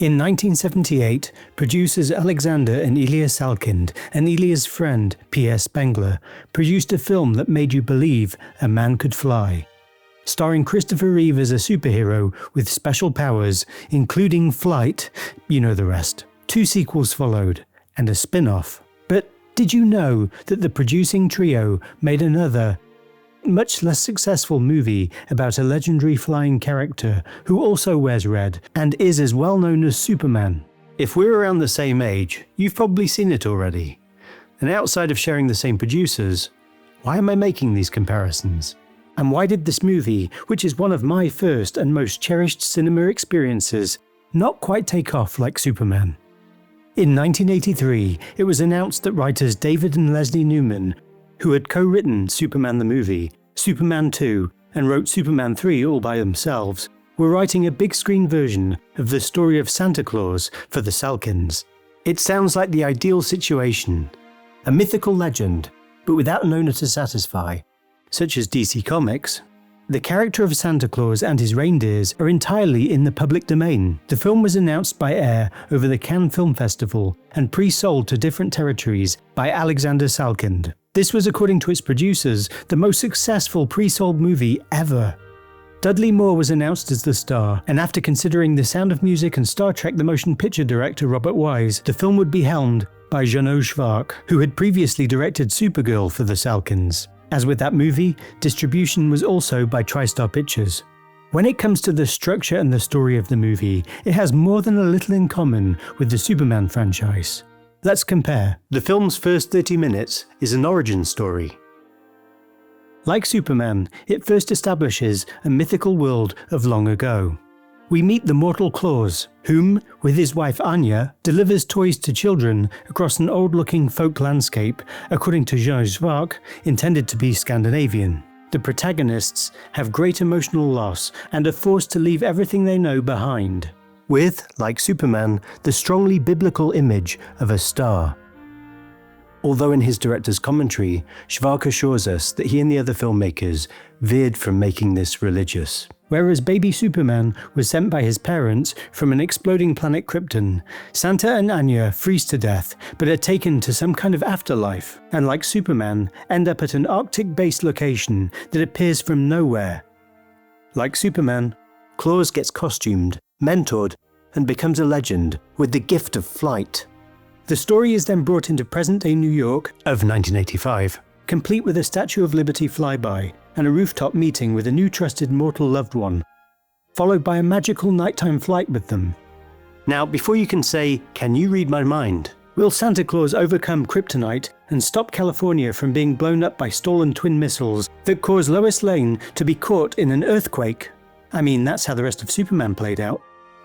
In 1978, producers Alexander and Ilya Salkind and Ilya's friend P.S. Spengler produced a film that made you believe a man could fly. Starring Christopher Reeve as a superhero with special powers, including flight, you know the rest. 2 sequels followed, and a spin-off. But did you know that the producing trio made another, much less successful movie about a legendary flying character who also wears red and is as well known as Superman? If we're around the same age, you've probably seen it already. And outside of sharing the same producers, why am I making these comparisons? And why did this movie, which is one of my first and most cherished cinema experiences, not quite take off like Superman? In 1983, it was announced that writers David and Leslie Newman, who had co-written Superman the movie, Superman 2, and wrote Superman 3 all by themselves, were writing a big screen version of the story of Santa Claus for the Salkinds. It sounds like the ideal situation. A mythical legend, but without an owner to satisfy, such as DC Comics. The character of Santa Claus and his reindeers are entirely in the public domain. The film was announced by Air over the Cannes Film Festival and pre-sold to different territories by Alexander Salkind. This was, according to its producers, the most successful pre-sold movie ever. Dudley Moore was announced as the star, and after considering The Sound of Music and Star Trek the motion picture director Robert Wise, the film would be helmed by Janos Schwark, who had previously directed Supergirl for the Salkinds. As with that movie, distribution was also by TriStar Pictures. When it comes to the structure and the story of the movie, it has more than a little in common with the Superman franchise. Let's compare. The film's first 30 minutes is an origin story. Like Superman, it first establishes a mythical world of long ago. We meet the mortal Claus, whom, with his wife Anya, delivers toys to children across an old-looking folk landscape, according to Jean Schwark, intended to be Scandinavian. The protagonists have great emotional loss and are forced to leave everything they know behind, with, like Superman, the strongly biblical image of a star. Although in his director's commentary, Schwark assures us that he and the other filmmakers veered from making this religious. Whereas baby Superman was sent by his parents from an exploding planet Krypton, Santa and Anya freeze to death but are taken to some kind of afterlife, and like Superman, end up at an Arctic-based location that appears from nowhere. Like Superman, Claus gets costumed, mentored, and becomes a legend with the gift of flight. The story is then brought into present-day New York of 1985, complete with a Statue of Liberty flyby and a rooftop meeting with a new trusted mortal loved one, followed by a magical nighttime flight with them. Now, before you can say, "Can you read my mind?" Will Santa Claus overcome kryptonite and stop California from being blown up by stolen twin missiles that cause Lois Lane to be caught in an earthquake? I mean, that's how the rest of Superman played out.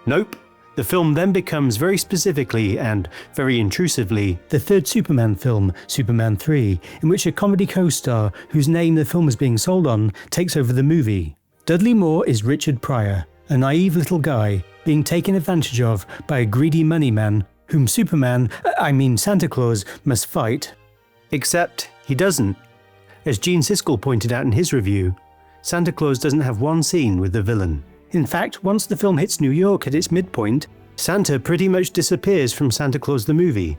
Nope. The film then becomes very specifically and very intrusively the third Superman film, Superman 3, in which a comedy co-star whose name the film is being sold on takes over the movie. Dudley Moore is Richard Pryor, a naive little guy being taken advantage of by a greedy money man whom Santa Claus must fight. Except he doesn't. As Gene Siskel pointed out in his review, Santa Claus doesn't have one scene with the villain. In fact, once the film hits New York at its midpoint, Santa pretty much disappears from Santa Claus the movie,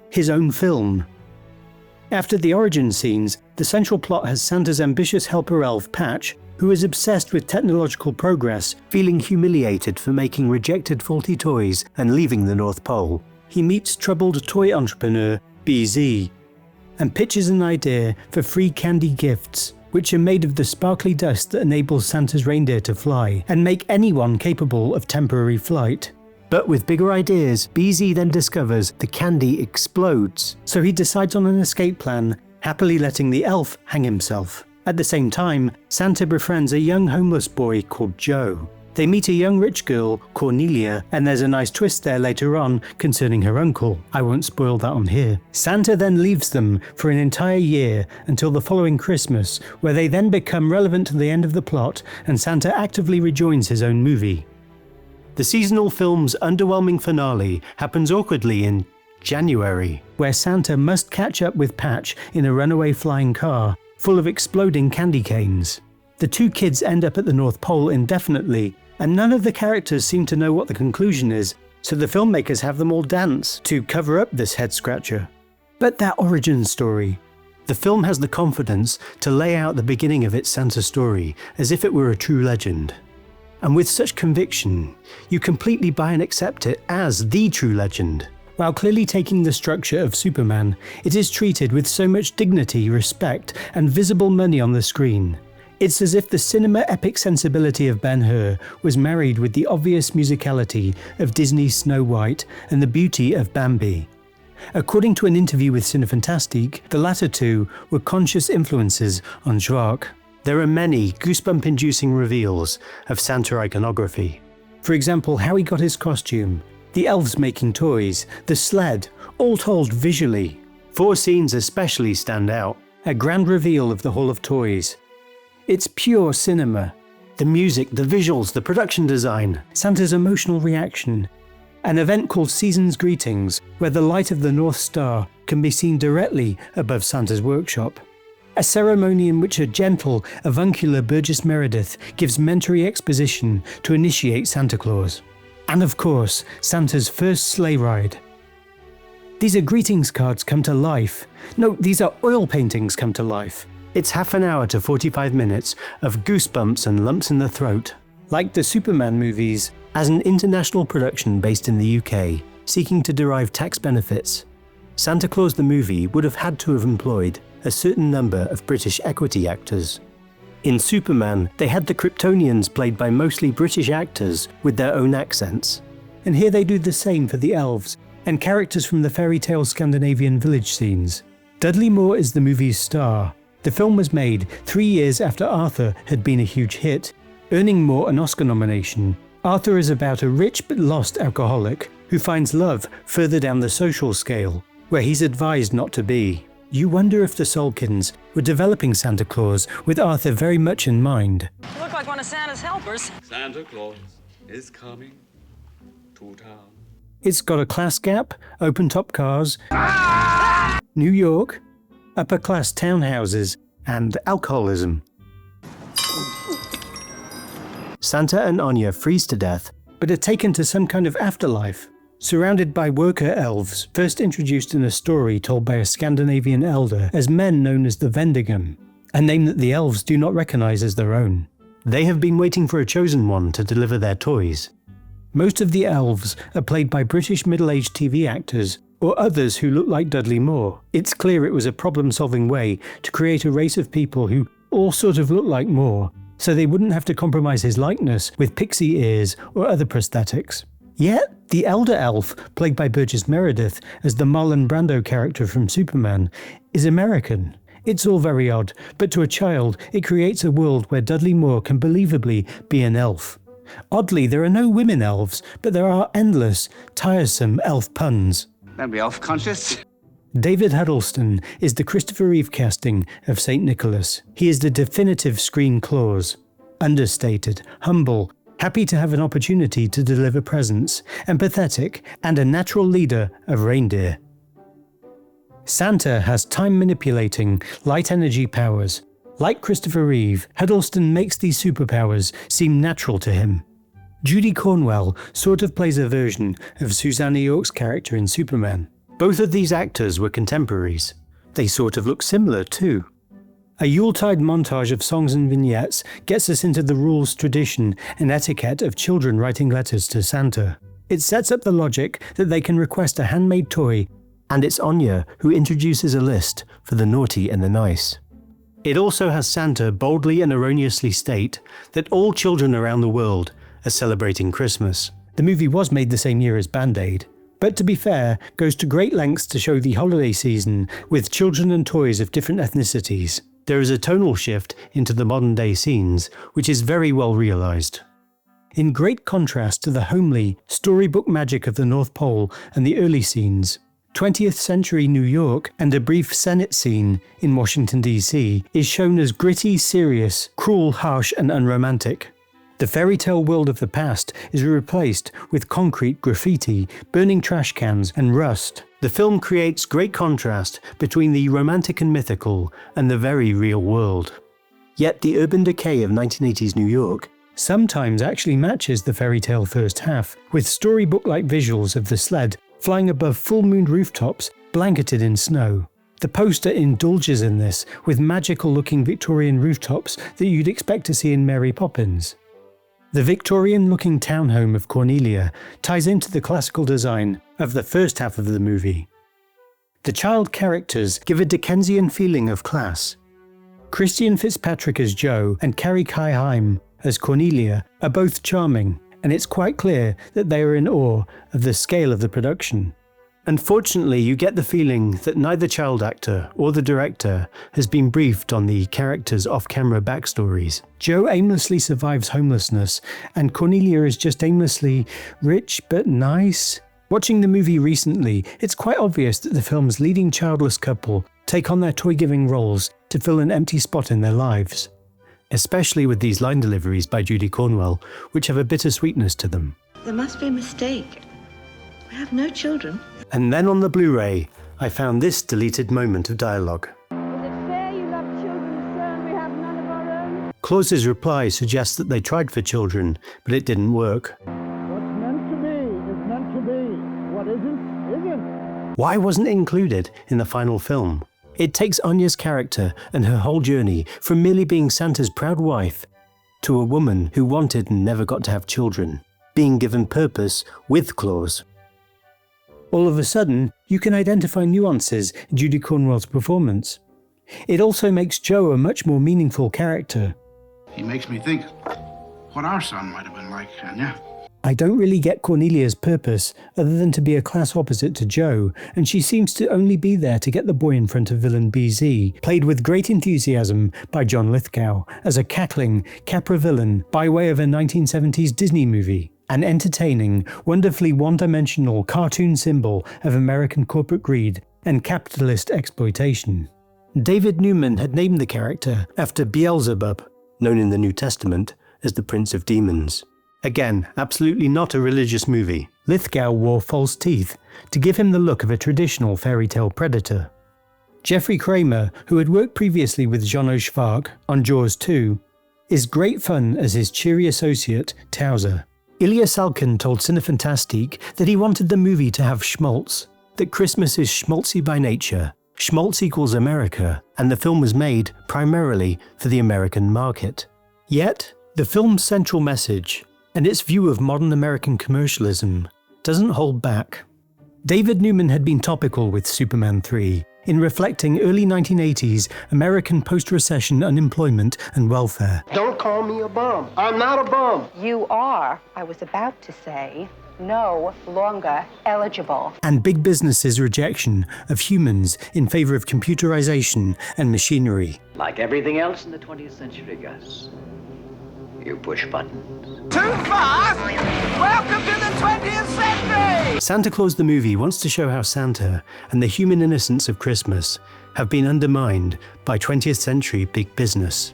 his own film. After the origin scenes, the central plot has Santa's ambitious helper elf Patch, who is obsessed with technological progress, feeling humiliated for making rejected faulty toys and leaving the North Pole. He meets troubled toy entrepreneur BZ and pitches an idea for free candy gifts, which are made of the sparkly dust that enables Santa's reindeer to fly and make anyone capable of temporary flight. But with bigger ideas, BZ then discovers the candy explodes, so he decides on an escape plan, happily letting the elf hang himself. At the same time, Santa befriends a young homeless boy called Joe. They meet a young rich girl, Cornelia, and there's a nice twist there later on concerning her uncle. I won't spoil that on here. Santa then leaves them for an entire year until the following Christmas, where they then become relevant to the end of the plot and Santa actively rejoins his own movie. The seasonal film's underwhelming finale happens awkwardly in January, where Santa must catch up with Patch in a runaway flying car full of exploding candy canes. The two kids end up at the North Pole indefinitely, and none of the characters seem to know what the conclusion is, so the filmmakers have them all dance to cover up this head-scratcher. But that origin story. The film has the confidence to lay out the beginning of its Santa story as if it were a true legend. And with such conviction, you completely buy and accept it as the true legend. While clearly taking the structure of Superman, it is treated with so much dignity, respect, and visible money on the screen. It's as if the cinema epic sensibility of Ben-Hur was married with the obvious musicality of Disney's Snow White and the beauty of Bambi. According to an interview with Cinefantastique, the latter two were conscious influences on Schwark. There are many goosebump-inducing reveals of Santa iconography. For example, how he got his costume, the elves making toys, the sled, all told visually. 4 scenes especially stand out. A grand reveal of the Hall of Toys. It's pure cinema. The music, the visuals, the production design, Santa's emotional reaction. An event called Season's Greetings, where the light of the North Star can be seen directly above Santa's workshop. A ceremony in which a gentle, avuncular Burgess Meredith gives mentory exposition to initiate Santa Claus. And of course, Santa's first sleigh ride. These are greetings cards come to life. No, these are oil paintings come to life. It's half an hour to 45 minutes of goosebumps and lumps in the throat. Like the Superman movies, as an international production based in the UK, seeking to derive tax benefits, Santa Claus the movie would have had to have employed a certain number of British equity actors. In Superman, they had the Kryptonians played by mostly British actors with their own accents. And here they do the same for the elves and characters from the fairy tale Scandinavian village scenes. Dudley Moore is the movie's star. The film was made 3 years after Arthur had been a huge hit, earning Moore an Oscar nomination. Arthur is about a rich but lost alcoholic who finds love further down the social scale, where he's advised not to be. You wonder if the Salkins were developing Santa Claus with Arthur very much in mind. You look like one of Santa's helpers. Santa Claus is coming to town. It's got a class gap, open-top cars, New York, upper-class townhouses, and alcoholism. Santa and Anya freeze to death, but are taken to some kind of afterlife, surrounded by worker elves, first introduced in a story told by a Scandinavian elder as men known as the Vendigan, a name that the elves do not recognise as their own. They have been waiting for a chosen one to deliver their toys. Most of the elves are played by British middle-aged TV actors, or others who look like Dudley Moore. It's clear it was a problem-solving way to create a race of people who all sort of look like Moore, so they wouldn't have to compromise his likeness with pixie ears or other prosthetics. Yet, the elder elf, played by Burgess Meredith as the Marlon Brando character from Superman, is American. It's all very odd, but to a child, it creates a world where Dudley Moore can believably be an elf. Oddly, there are no women elves, but there are endless, tiresome elf puns. Don't be elf-conscious. David Huddleston is the Christopher Reeve casting of St. Nicholas. He is the definitive screen Claus. Understated, humble, happy to have an opportunity to deliver presents, empathetic, and a natural leader of reindeer. Santa has time-manipulating, light-energy powers. Like Christopher Reeve, Huddleston makes these superpowers seem natural to him. Judy Cornwell sort of plays a version of Susanna York's character in Superman. Both of these actors were contemporaries. They sort of look similar too. A Yuletide montage of songs and vignettes gets us into the rules, tradition, and etiquette of children writing letters to Santa. It sets up the logic that they can request a handmade toy, and it's Anya who introduces a list for the naughty and the nice. It also has Santa boldly and erroneously state that all children around the world are celebrating Christmas. The movie was made the same year as Band-Aid, but to be fair, goes to great lengths to show the holiday season with children and toys of different ethnicities. There is a tonal shift into the modern-day scenes, which is very well realised. In great contrast to the homely, storybook magic of the North Pole and the early scenes, 20th century New York and a brief Senate scene in Washington DC is shown as gritty, serious, cruel, harsh and unromantic. The fairy tale world of the past is replaced with concrete, graffiti, burning trash cans and rust. The film creates great contrast between the romantic and mythical and the very real world. Yet the urban decay of 1980s New York sometimes actually matches the fairy tale first half, with storybook-like visuals of the sled flying above full-moon rooftops blanketed in snow. The poster indulges in this, with magical-looking Victorian rooftops that you'd expect to see in Mary Poppins. The Victorian-looking townhome of Cornelia ties into the classical design of the first half of the movie. The child characters give a Dickensian feeling of class. Christian Fitzpatrick as Joe and Carrie Kai-Heim as Cornelia are both charming, and it's quite clear that they are in awe of the scale of the production. Unfortunately, you get the feeling that neither child actor or the director has been briefed on the characters' off-camera backstories. Joe aimlessly survives homelessness, and Cornelia is just aimlessly rich but nice. Watching the movie recently, it's quite obvious that the film's leading childless couple take on their toy-giving roles to fill an empty spot in their lives. Especially with these line deliveries by Judy Cornwell, which have a bitter sweetness to them. There must be a mistake. We have no children. And then on the Blu-ray, I found this deleted moment of dialogue. Is it fair you love children, sir, and we have none of our own? Claus's reply suggests that they tried for children, but it didn't work. What's meant to be is meant to be. What isn't, isn't. Why wasn't it included in the final film? It takes Anya's character and her whole journey from merely being Santa's proud wife to a woman who wanted and never got to have children, being given purpose with Claus. All of a sudden, you can identify nuances in Judy Cornwell's performance. It also makes Joe a much more meaningful character. He makes me think what our son might have been like, Anya. I don't really get Cornelia's purpose other than to be a class opposite to Joe, and she seems to only be there to get the boy in front of villain BZ, played with great enthusiasm by John Lithgow as a cackling, Capra villain by way of a 1970s Disney movie. An entertaining, wonderfully one-dimensional cartoon symbol of American corporate greed and capitalist exploitation. David Newman had named the character after Beelzebub, known in the New Testament as the Prince of Demons. Again, absolutely not a religious movie. Lithgow wore false teeth to give him the look of a traditional fairy tale predator. Jeffrey Kramer, who had worked previously with Jean Schwark on Jaws 2, is great fun as his cheery associate, Towser. Ilya Salkin told Cinefantastique that he wanted the movie to have schmaltz, that Christmas is schmaltzy by nature, schmaltz equals America, and the film was made primarily for the American market. Yet, the film's central message, and its view of modern American commercialism, doesn't hold back. David Newman had been topical with Superman 3, in reflecting early 1980s American post-recession unemployment and welfare. Don't call me a bum. I'm not a bum. You are, I was about to say, no longer eligible. And big business's rejection of humans in favor of computerization and machinery. Like everything else in the 20th century, Gus. You push buttons. Too fast! Welcome to the 20th century! Santa Claus the movie wants to show how Santa and the human innocence of Christmas have been undermined by 20th century big business.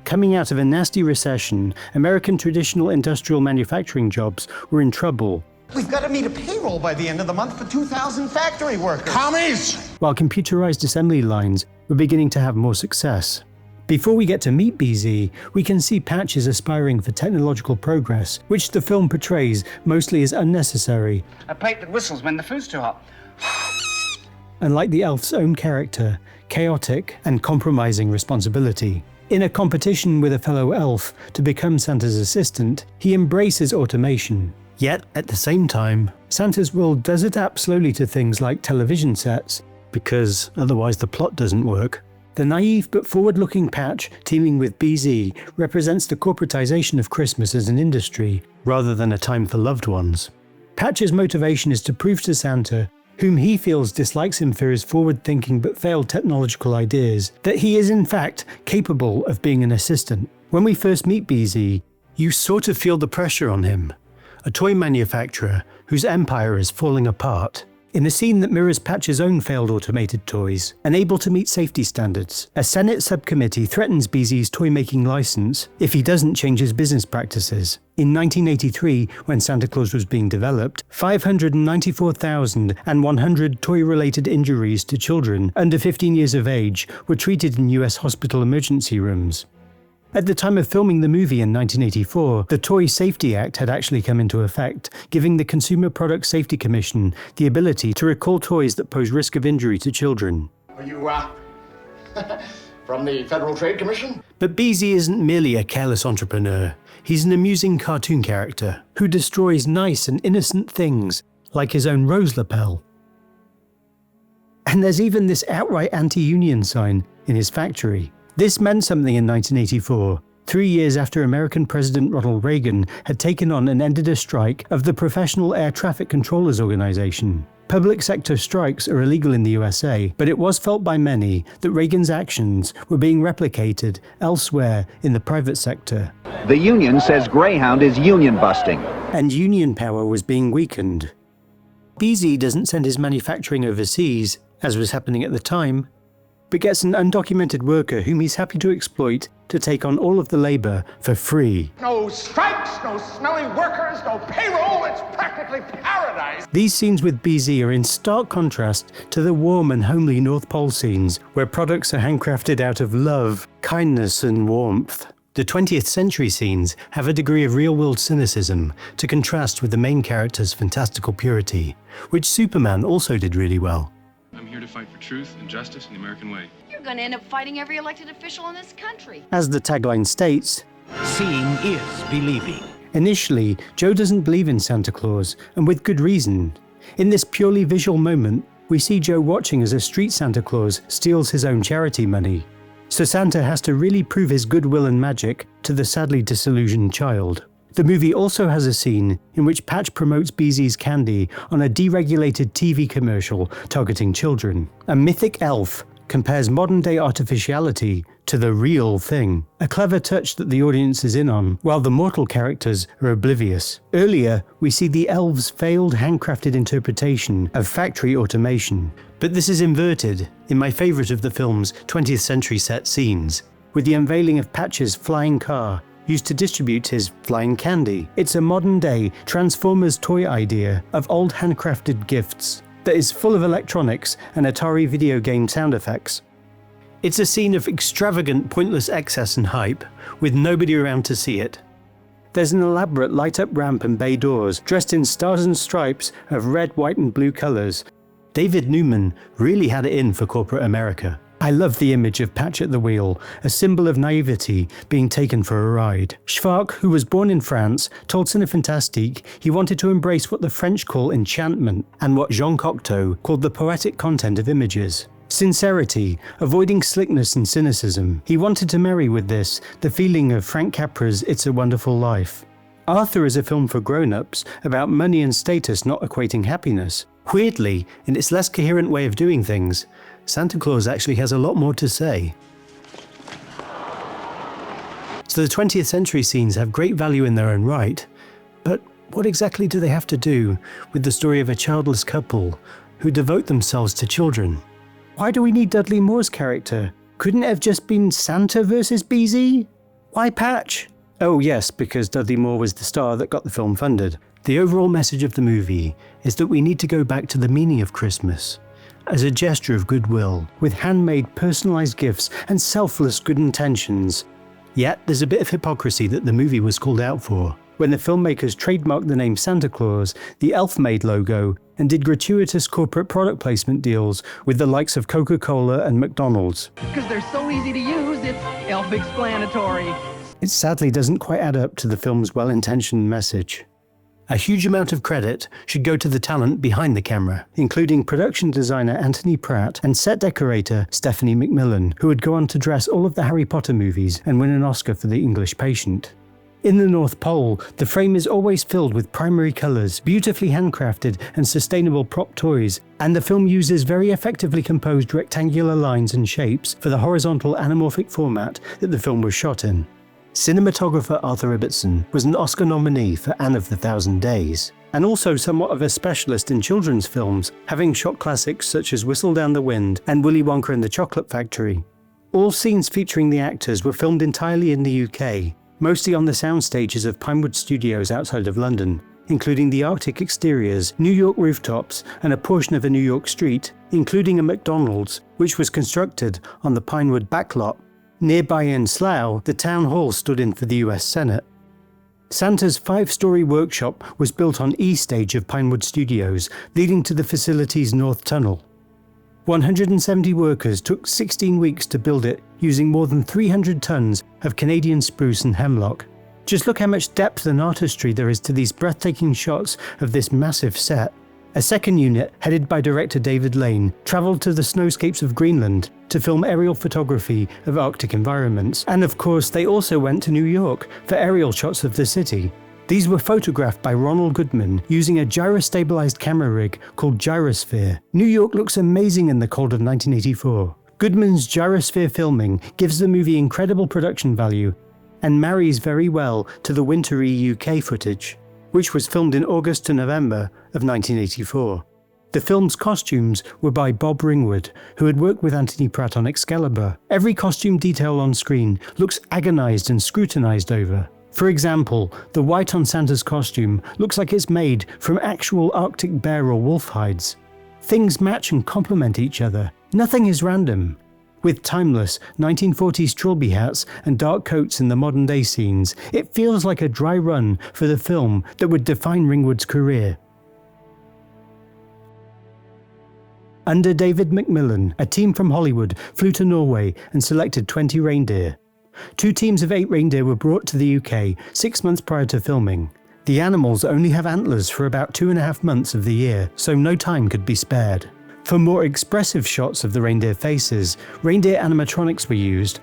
Coming out of a nasty recession, American traditional industrial manufacturing jobs were in trouble. We've got to meet a payroll by the end of the month for 2,000 factory workers. Commies! While computerized assembly lines were beginning to have more success. Before we get to meet BZ, we can see Patch is aspiring for technological progress, which the film portrays mostly as unnecessary. A plate that whistles when the food's too hot. And like the elf's own character, chaotic and compromising responsibility. In a competition with a fellow elf to become Santa's assistant, he embraces automation. Yet, at the same time, Santa's world does adapt slowly to things like television sets, because otherwise the plot doesn't work. The naive but forward-looking Patch teaming with BZ represents the corporatization of Christmas as an industry, rather than a time for loved ones. Patch's motivation is to prove to Santa, whom he feels dislikes him for his forward-thinking but failed technological ideas, that he is in fact capable of being an assistant. When we first meet BZ, you sort of feel the pressure on him, a toy manufacturer whose empire is falling apart. In a scene that mirrors Patch's own failed automated toys, unable to meet safety standards, a Senate subcommittee threatens BZ's toy-making license if he doesn't change his business practices. In 1983, when Santa Claus was being developed, 594,100 toy-related injuries to children under 15 years of age were treated in US hospital emergency rooms. At the time of filming the movie in 1984, the Toy Safety Act had actually come into effect, giving the Consumer Product Safety Commission the ability to recall toys that pose risk of injury to children. Are you, from the Federal Trade Commission? But BZ isn't merely a careless entrepreneur. He's an amusing cartoon character who destroys nice and innocent things, like his own rose lapel. And there's even this outright anti-union sign in his factory. This meant something in 1984, 3 years after American President Ronald Reagan had taken on and ended a strike of the Professional Air Traffic Controllers Organization. Public sector strikes are illegal in the USA, but it was felt by many that Reagan's actions were being replicated elsewhere in the private sector. The union says Greyhound is union busting. And union power was being weakened. BZ doesn't send his manufacturing overseas, as was happening at the time, but gets an undocumented worker whom he's happy to exploit to take on all of the labour for free. No strikes, no smelly workers, no payroll, it's practically paradise. These scenes with BZ are in stark contrast to the warm and homely North Pole scenes, where products are handcrafted out of love, kindness and warmth. The 20th century scenes have a degree of real-world cynicism to contrast with the main character's fantastical purity, which Superman also did really well. I'm here to fight for truth and justice in the American way. You're going to end up fighting every elected official in this country. As the tagline states, seeing is believing. Initially, Joe doesn't believe in Santa Claus, and with good reason. In this purely visual moment, we see Joe watching as a street Santa Claus steals his own charity money. So Santa has to really prove his goodwill and magic to the sadly disillusioned child. The movie also has a scene in which Patch promotes BZ's candy on a deregulated TV commercial targeting children. A mythic elf compares modern-day artificiality to the real thing, a clever touch that the audience is in on, while the mortal characters are oblivious. Earlier, we see the elves' failed handcrafted interpretation of factory automation, but this is inverted in my favourite of the film's 20th century set scenes, with the unveiling of Patch's flying car used to distribute his flying candy. It's a modern-day Transformers toy idea of old handcrafted gifts that is full of electronics and Atari video game sound effects. It's a scene of extravagant, pointless excess and hype, with nobody around to see it. There's an elaborate light-up ramp and bay doors, dressed in stars and stripes of red, white and blue colours. David Newman really had it in for corporate America. I love the image of Patch at the wheel, a symbol of naivety being taken for a ride. Schwark, who was born in France, told Cinefantastique he wanted to embrace what the French call enchantment, and what Jean Cocteau called the poetic content of images. Sincerity, avoiding slickness and cynicism. He wanted to marry with this the feeling of Frank Capra's It's a Wonderful Life. Arthur is a film for grown-ups about money and status not equating happiness. Weirdly, in its less coherent way of doing things, Santa Claus actually has a lot more to say. So the 20th century scenes have great value in their own right, but what exactly do they have to do with the story of a childless couple who devote themselves to children? Why do we need Dudley Moore's character? Couldn't it have just been Santa versus BZ? Why Patch? Oh yes, because Dudley Moore was the star that got the film funded. The overall message of the movie is that we need to go back to the meaning of Christmas as a gesture of goodwill, with handmade personalised gifts and selfless good intentions. Yet there's a bit of hypocrisy that the movie was called out for, when the filmmakers trademarked the name Santa Claus, the elf-made logo, and did gratuitous corporate product placement deals with the likes of Coca-Cola and McDonald's. Because they're so easy to use, it's self-explanatory. It sadly doesn't quite add up to the film's well-intentioned message. A huge amount of credit should go to the talent behind the camera, including production designer Anthony Pratt and set decorator Stephanie McMillan, who would go on to dress all of the Harry Potter movies and win an Oscar for The English Patient. In the North Pole, the frame is always filled with primary colours, beautifully handcrafted and sustainable prop toys, and the film uses very effectively composed rectangular lines and shapes for the horizontal anamorphic format that the film was shot in. Cinematographer Arthur Ibbotson was an Oscar nominee for Anne of the Thousand Days, and also somewhat of a specialist in children's films, having shot classics such as Whistle Down the Wind and Willy Wonka and the Chocolate Factory. All scenes featuring the actors were filmed entirely in the UK, mostly on the sound stages of Pinewood Studios outside of London, including the Arctic exteriors, New York rooftops, and a portion of a New York street, including a McDonald's, which was constructed on the Pinewood backlot. Nearby in Slough, the town hall stood in for the US Senate. Santa's 5-story workshop was built on E stage of Pinewood Studios, leading to the facility's north tunnel. 170 workers took 16 weeks to build it, using more than 300 tons of Canadian spruce and hemlock. Just look how much depth and artistry there is to these breathtaking shots of this massive set. A second unit, headed by director David Lane, travelled to the snowscapes of Greenland to film aerial photography of Arctic environments. And of course, they also went to New York for aerial shots of the city. These were photographed by Ronald Goodman using a gyrostabilized camera rig called Gyrosphere. New York looks amazing in the cold of 1984. Goodman's Gyrosphere filming gives the movie incredible production value and marries very well to the wintry UK footage, which was filmed in August to November of 1984. The film's costumes were by Bob Ringwood, who had worked with Anthony Pratt on Excalibur. Every costume detail on screen looks agonized and scrutinized over. For example, the white on Santa's costume looks like it's made from actual Arctic bear or wolf hides. Things match and complement each other. Nothing is random. With timeless 1940s trilby hats and dark coats in the modern day scenes, it feels like a dry run for the film that would define Ringwood's career. Under David Macmillan, a team from Hollywood flew to Norway and selected 20 reindeer. 2 teams of 8 reindeer were brought to the UK 6 months prior to filming. The animals only have antlers for about 2.5 months of the year, so no time could be spared. For more expressive shots of the reindeer faces, reindeer animatronics were used.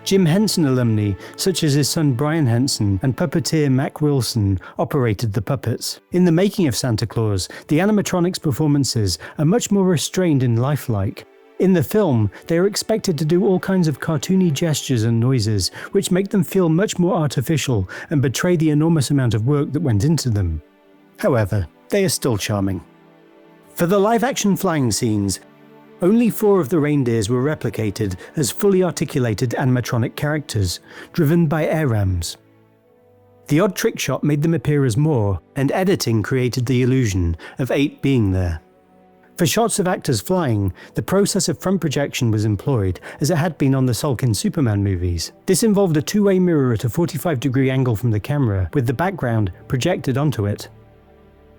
Jim Henson alumni, such as his son Brian Henson and puppeteer Mac Wilson, operated the puppets. In the making of Santa Claus, the animatronics performances are much more restrained and lifelike. In the film, they are expected to do all kinds of cartoony gestures and noises, which make them feel much more artificial and betray the enormous amount of work that went into them. However, they are still charming. For the live-action flying scenes, only 4 of the reindeers were replicated as fully articulated animatronic characters, driven by air rams. The odd trick shot made them appear as more, and editing created the illusion of 8 being there. For shots of actors flying, the process of front projection was employed, as it had been on the Salkind Superman movies. This involved a 2-way mirror at a 45-degree angle from the camera, with the background projected onto it.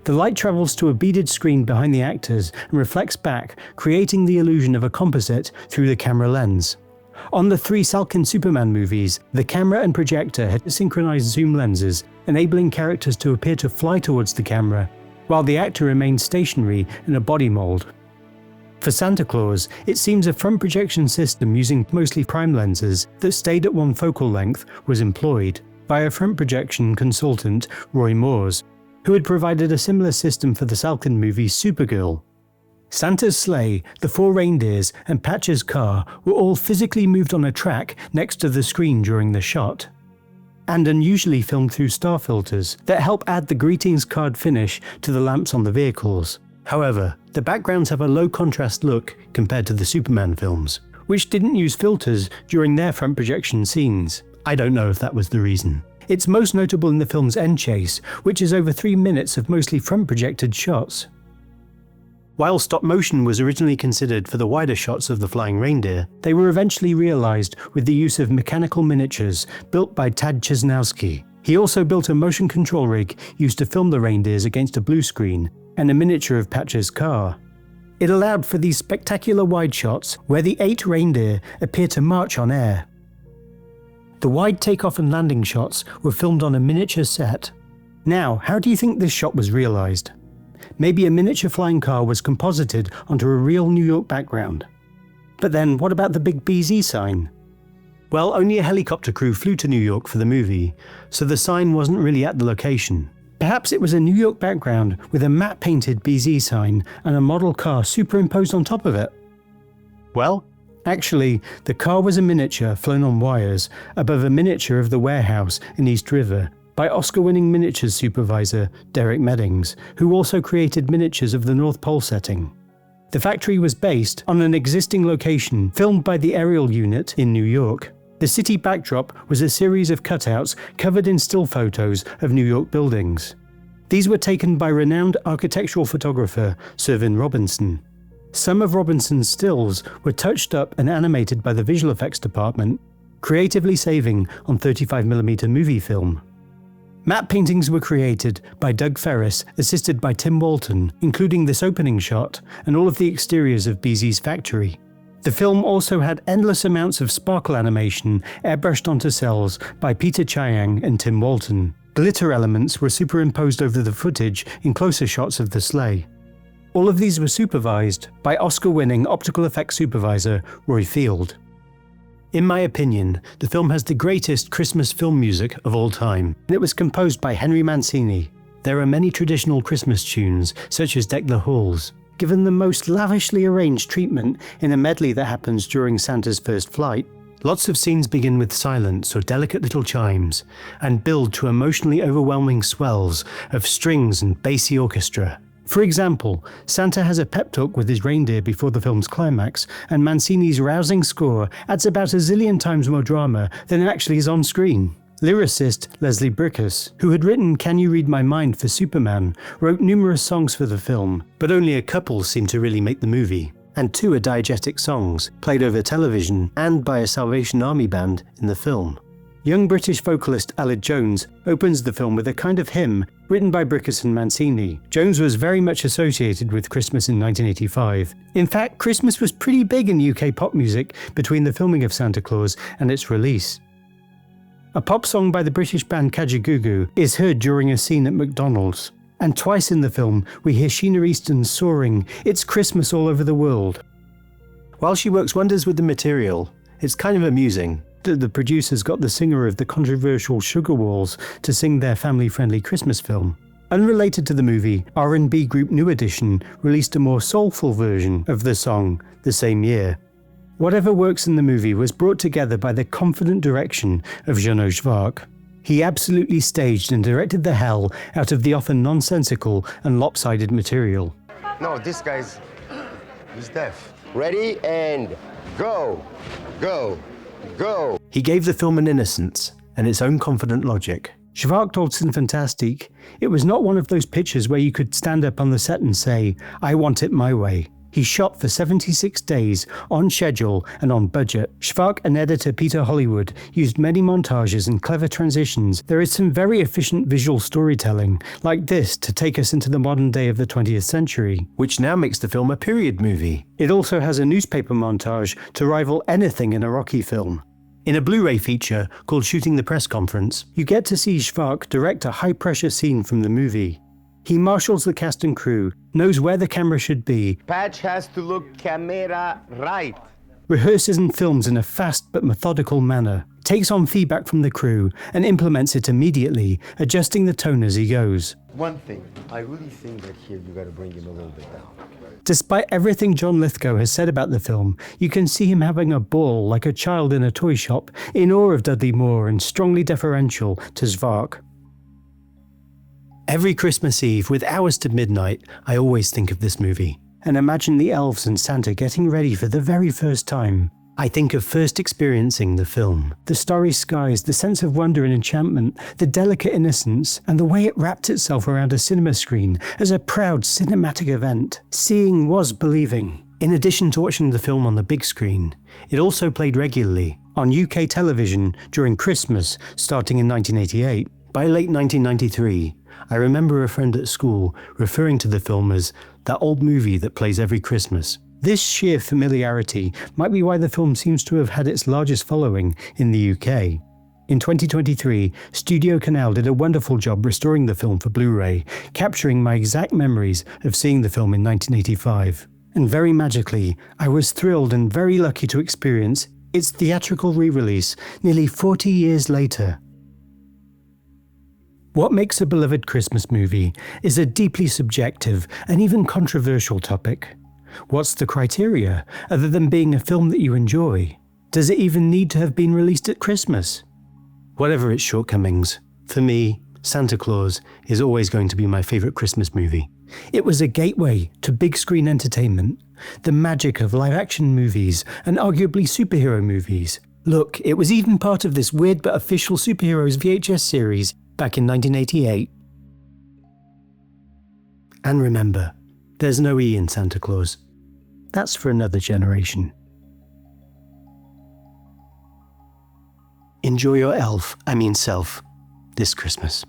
The light travels to a beaded screen behind the actors and reflects back, creating the illusion of a composite through the camera lens. On the 3 Salkind Superman movies, the camera and projector had synchronized zoom lenses, enabling characters to appear to fly towards the camera, while the actor remained stationary in a body mold. For Santa Claus, it seems a front projection system using mostly prime lenses that stayed at one focal length was employed by a front projection consultant, Roy Moores, who had provided a similar system for the Salkind movie Supergirl. Santa's sleigh, the 4 reindeers, and Patch's car were all physically moved on a track next to the screen during the shot, and unusually filmed through star filters that help add the greetings card finish to the lamps on the vehicles. However, the backgrounds have a low contrast look compared to the Superman films, which didn't use filters during their front projection scenes. I don't know if that was the reason. It's most notable in the film's end chase, which is over 3 minutes of mostly front projected shots. While stop motion was originally considered for the wider shots of the flying reindeer, they were eventually realized with the use of mechanical miniatures built by Tad Chesnowski. He also built a motion control rig used to film the reindeers against a blue screen, and a miniature of Patch's car. It allowed for these spectacular wide shots where the 8 reindeer appear to march on air. The wide takeoff and landing shots were filmed on a miniature set. Now, how do you think this shot was realized? Maybe a miniature flying car was composited onto a real New York background. But then, what about the big BZ sign? Well, only a helicopter crew flew to New York for the movie, so the sign wasn't really at the location. Perhaps it was a New York background with a matte-painted BZ sign and a model car superimposed on top of it. Well, actually, the car was a miniature flown on wires above a miniature of the warehouse in East River by Oscar-winning miniatures supervisor Derek Meddings, who also created miniatures of the North Pole setting. The factory was based on an existing location filmed by the aerial unit in New York. The city backdrop was a series of cutouts covered in still photos of New York buildings. These were taken by renowned architectural photographer Sirvin Robinson. Some of Robinson's stills were touched up and animated by the visual effects department, creatively saving on 35mm movie film. Matte paintings were created by Doug Ferris, assisted by Tim Walton, including this opening shot and all of the exteriors of BZ's factory. The film also had endless amounts of sparkle animation airbrushed onto cells by Peter Chiang and Tim Walton. Glitter elements were superimposed over the footage in closer shots of the sleigh. All of these were supervised by Oscar-winning optical effects supervisor Roy Field. In my opinion, the film has the greatest Christmas film music of all time, and it was composed by Henry Mancini. There are many traditional Christmas tunes, such as Deck the Halls, given the most lavishly arranged treatment in a medley that happens during Santa's first flight. Lots of scenes begin with silence or delicate little chimes, and build to emotionally overwhelming swells of strings and bassy orchestra. For example, Santa has a pep talk with his reindeer before the film's climax, and Mancini's rousing score adds about a zillion times more drama than actually is on screen. Lyricist Leslie Bricusse, who had written Can You Read My Mind for Superman, wrote numerous songs for the film, but only a couple seem to really make the movie, and 2 are diegetic songs, played over television and by a Salvation Army band in the film. Young British vocalist Aled Jones opens the film with a kind of hymn written by Bricusse and Mancini. Jones was very much associated with Christmas in 1985. In fact, Christmas was pretty big in UK pop music between the filming of Santa Claus and its release. A pop song by the British band Kajagoogoo is heard during a scene at McDonald's, and twice in the film we hear Sheena Easton soaring, "It's Christmas all over the world." While she works wonders with the material, it's kind of amusing that the producers got the singer of the controversial Sugar Walls to sing their family-friendly Christmas film. Unrelated to the movie, R&B group New Edition released a more soulful version of the song the same year. Whatever works in the movie was brought together by the confident direction of Jeannot Schwark. He absolutely staged and directed the hell out of the often nonsensical and lopsided material. No, this guy's he's deaf. Ready and go, go. Go! He gave the film an innocence and its own confident logic. Schwark told Cinefantastique, "It was not one of those pictures where you could stand up on the set and say, 'I want it my way.' He shot for 76 days, on schedule and on budget." Schwark and editor Peter Hollywood used many montages and clever transitions. There is some very efficient visual storytelling, like this, to take us into the modern day of the 20th century, which now makes the film a period movie. It also has a newspaper montage to rival anything in a Rocky film. In a Blu-ray feature called Shooting the Press Conference, you get to see Schwark direct a high-pressure scene from the movie. He marshals the cast and crew, knows where the camera should be, Patch has to look camera right, rehearses and films in a fast but methodical manner, takes on feedback from the crew and implements it immediately, adjusting the tone as he goes. One thing, I really think that here you gotta bring him a little bit down. Despite everything John Lithgow has said about the film, you can see him having a ball like a child in a toy shop, in awe of Dudley Moore and strongly deferential to Schwark. Every Christmas Eve, with hours to midnight, I always think of this movie, and imagine the elves and Santa getting ready for the very first time. I think of first experiencing the film, the starry skies, the sense of wonder and enchantment, the delicate innocence, and the way it wrapped itself around a cinema screen as a proud cinematic event. Seeing was believing. In addition to watching the film on the big screen, it also played regularly on UK television during Christmas starting in 1988. By late 1993, I remember a friend at school referring to the film as that old movie that plays every Christmas. This sheer familiarity might be why the film seems to have had its largest following in the UK. In 2023, Studio Canal did a wonderful job restoring the film for Blu-ray, capturing my exact memories of seeing the film in 1985. And very magically, I was thrilled and very lucky to experience its theatrical re-release nearly 40 years later. What makes a beloved Christmas movie is a deeply subjective and even controversial topic. What's the criteria, other than being a film that you enjoy? Does it even need to have been released at Christmas? Whatever its shortcomings, for me, Santa Claus is always going to be my favourite Christmas movie. It was a gateway to big screen entertainment, the magic of live-action movies and arguably superhero movies. Look, it was even part of this weird but official superheroes VHS series back in 1988. And remember, there's no E in Santa Claus. That's for another generation. enjoy your self, this Christmas.